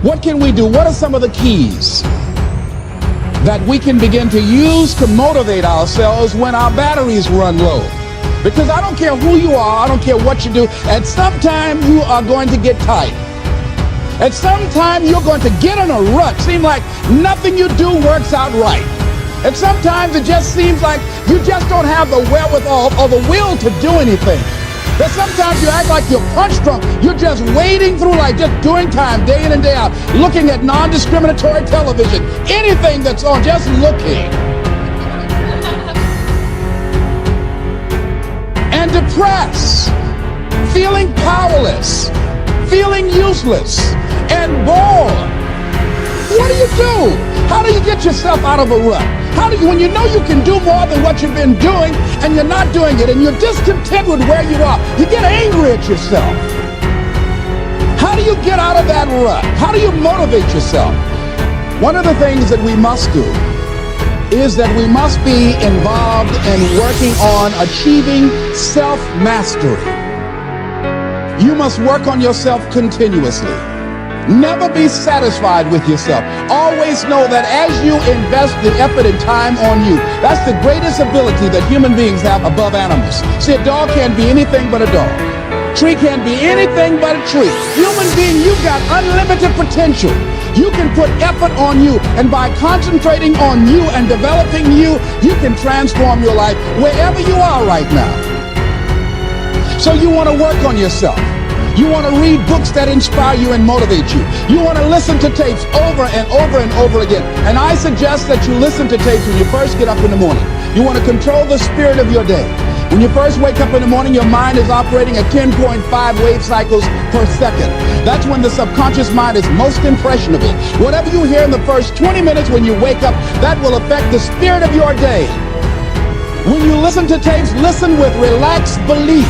What can we do? What are some of the keys that we can begin to use to motivate ourselves when our batteries run low? Because I don't care who you are, I don't care what you do, at some time you are going to get tight. At some time you're going to get in a rut. Seem like nothing you do works out right. And sometimes it just seems like you just don't have the wherewithal or the will to do anything. That sometimes you act like you're punch drunk. You're just wading through life, just doing time day in and day out, looking at non-discriminatory television, anything that's on, just looking. And depressed, feeling powerless, feeling useless, and bored. What do you do? How do you get yourself out of a rut? How do you, when you know you can do more than what you've been doing and you're not doing it and you're discontent with where you are, you get angry at yourself. How do you get out of that rut? How do you motivate yourself? One of the things that we must do is that we must be involved in working on achieving self-mastery. You must work on yourself continuously. Never be satisfied with yourself. Always know that as you invest the effort and time on you, that's the greatest ability that human beings have above animals. See, a dog can't be anything but a dog. Tree can't be anything but a tree. Human being, you've got unlimited potential. You can put effort on you, and by concentrating on you and developing you, you can transform your life wherever you are right now. So you want to work on yourself. You want to read books that inspire you and motivate you. You want to listen to tapes over and over and over again. And I suggest that you listen to tapes when you first get up in the morning. You want to control the spirit of your day. When you first wake up in the morning, your mind is operating at 10.5 wave cycles per second. That's when the subconscious mind is most impressionable. Whatever you hear in the first 20 minutes when you wake up, that will affect the spirit of your day. When you listen to tapes, listen with relaxed belief.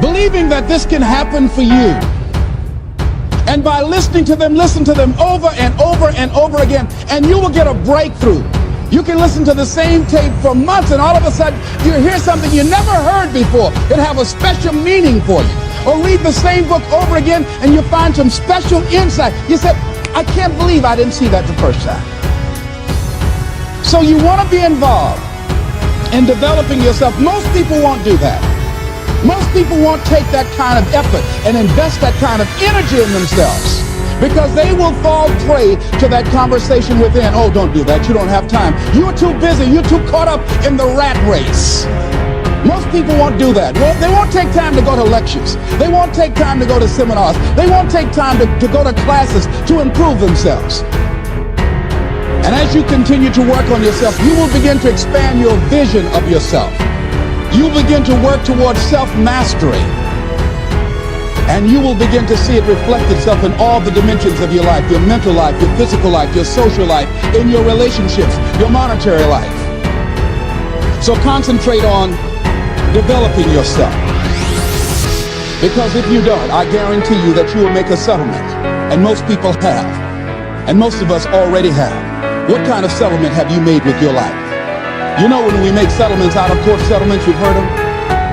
Believing that this can happen for you. And by listening to them, listen to them over and over and over again, and you will get a breakthrough. You can listen to the same tape for months, and all of a sudden you hear something you never heard before. It'll have a special meaning for you. Or read the same book over again, and you find some special insight. You said, I can't believe I didn't see that the first time. So you want to be involved in developing yourself. Most people won't do that. Most people won't take that kind of effort and invest that kind of energy in themselves because they will fall prey to that conversation within. Oh, don't do that. You don't have time. You're too busy. You're too caught up in the rat race. Most people won't do that. Well, they won't take time to go to lectures. They won't take time to go to seminars. They won't take time to go to classes to improve themselves. And as you continue to work on yourself, you will begin to expand your vision of yourself. You begin to work towards self-mastery, and you will begin to see it reflect itself in all the dimensions of your life, your mental life, your physical life, your social life, in your relationships, your monetary life. So concentrate on developing yourself, because if you don't, I guarantee you that you will make a settlement, and most people have, and most of us already have. What kind of settlement have you made with your life? You know, when we make settlements, out-of-court settlements, you've heard them?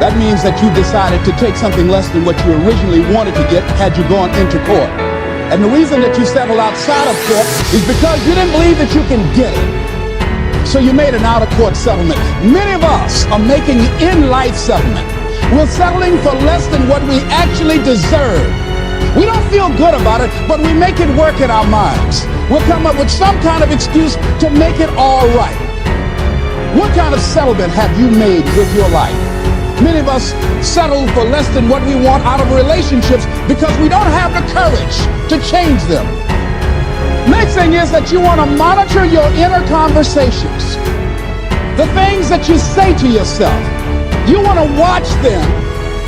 That means that you decided to take something less than what you originally wanted to get had you gone into court. And the reason that you settled outside of court is because you didn't believe that you can get it. So you made an out-of-court settlement. Many of us are making in-life settlement. We're settling for less than what we actually deserve. We don't feel good about it, but we make it work in our minds. We'll come up with some kind of excuse to make it all right. What kind of settlement have you made with your life? Many of us settle for less than what we want out of relationships because we don't have the courage to change them. Next thing is that you want to monitor your inner conversations. The things that you say to yourself. You want to watch them,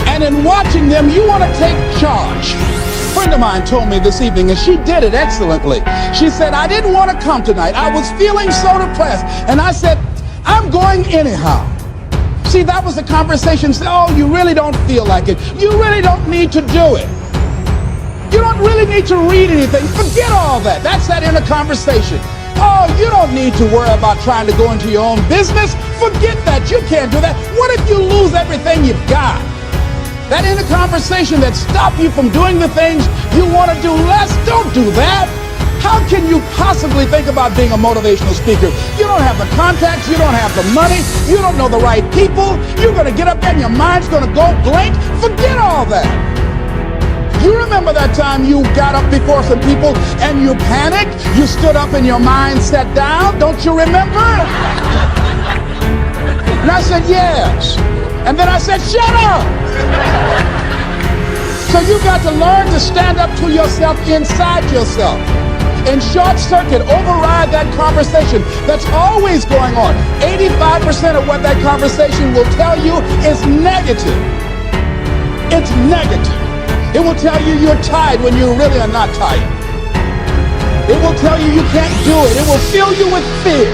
and in watching them, you want to take charge. A friend of mine told me this evening, and she did it excellently. She said, I didn't want to come tonight. I was feeling so depressed. And I said, I'm going anyhow. See, that was the conversation. Oh, you really don't feel like it. You really don't need to do it. You don't really need to read anything. Forget all that. That's that inner conversation. Oh, you don't need to worry about trying to go into your own business. Forget that. You can't do that. What if you lose everything you've got? That inner conversation that stops you from doing the things you want to do less, don't do that. How can you possibly think about being a motivational speaker? You don't have the contacts, you don't have the money, you don't know the right people, you're going to get up there and your mind's going to go blank. Forget all that. You remember that time you got up before some people and you panicked? You stood up and your mind sat down? Don't you remember? And I said, yes. And then I said, shut up. So you got to learn to stand up to yourself inside yourself and short circuit, override that conversation that's always going on. 85% of what that conversation will tell you is negative. It's negative. It will tell you you're tired when you really are not tired. It will tell you you can't do it. It will fill you with fear.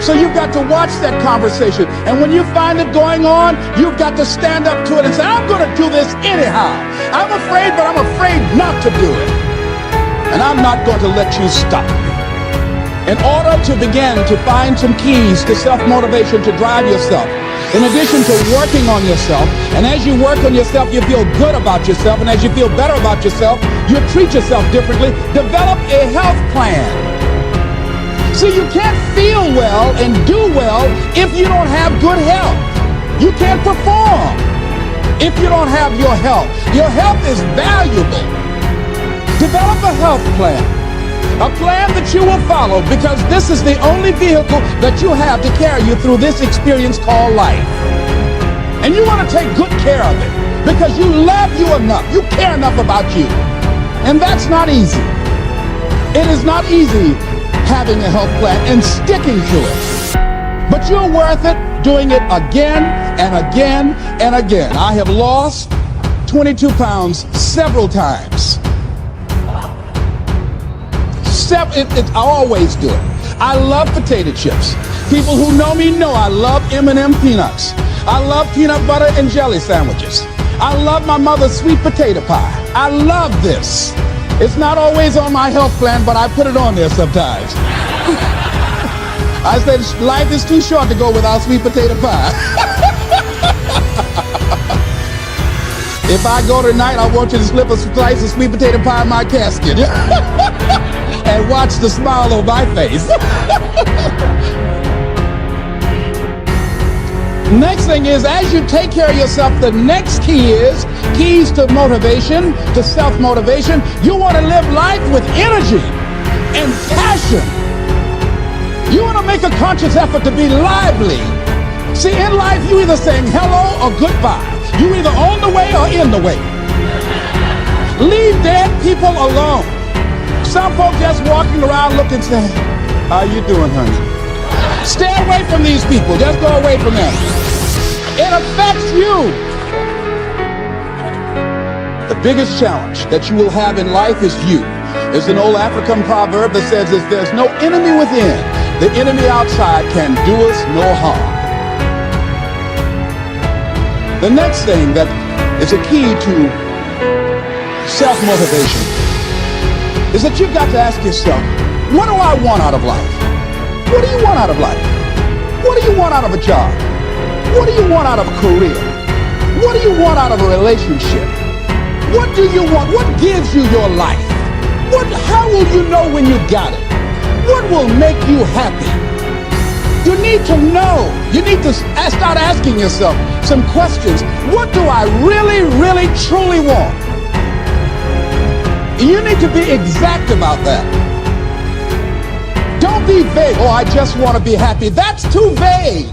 So you've got to watch that conversation. And when you find it going on, you've got to stand up to it and say, I'm going to do this anyhow. I'm afraid, but I'm afraid not to do it. And I'm not going to let you stop me. In order to begin to find some keys to self-motivation to drive yourself, in addition to working on yourself, and as you work on yourself, you feel good about yourself, and as you feel better about yourself, you treat yourself differently. Develop a health plan. See, you can't feel well and do well if you don't have good health. You can't perform if you don't have your health. Your health is valuable. Develop a health plan, a plan that you will follow, because this is the only vehicle that you have to carry you through this experience called life. And you want to take good care of it because you love you enough, you care enough about you. And that's not easy. It is not easy having a health plan and sticking to it. But you're worth it doing it again and again and again. I have lost 22 pounds several times. I always do it. I love potato chips. People who know me know I love M&M peanuts. I love peanut butter and jelly sandwiches. I love my mother's sweet potato pie. I love this. It's not always on my health plan, but I put it on there sometimes. I said life is too short to go without sweet potato pie. If I go tonight, I want you to slip a slice of sweet potato pie in my casket. And watch the smile on my face. Next thing is, as you take care of yourself, the next key is keys to motivation, to self-motivation. You want to live life with energy and passion. You want to make a conscious effort to be lively. See, in life, you either saying hello or goodbye. You either on the way or in the way. Leave dead people alone. Some folks just walking around looking saying, how you doing, honey? Stay away from these people. Just go away from them. It affects you. The biggest challenge that you will have in life is you. There's an old African proverb that says, if there's no enemy within, the enemy outside can do us no harm. The next thing that is a key to self-motivation is that you've got to ask yourself, what do I want out of life? What do you want out of life? What do you want out of a job? What do you want out of a career? What do you want out of a relationship? What do you want? What gives you your life? How will you know when you got it? What will make you happy? You need to know. You need to start asking yourself some questions. What do I really, really, truly want? You need to be exact about that. Don't be vague. Oh, I just want to be happy. That's too vague.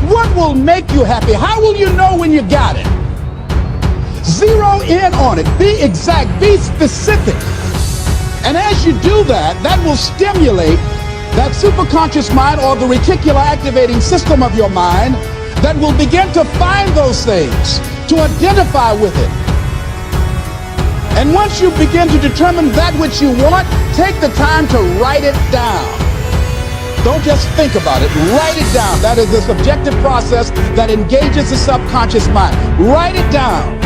What will make you happy? How will you know when you got it? Zero in on it. Be exact. Be specific. And as you do that, that will stimulate that superconscious mind, or the reticular activating system of your mind, that will begin to find those things, to identify with it. And once you begin to determine that which you want, take the time to write it down. Don't just think about it. Write it down. That is a subjective process that engages the subconscious mind. Write it down.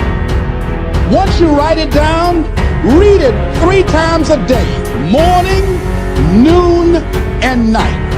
Once you write it down, read it 3 times a day, morning, noon, and night.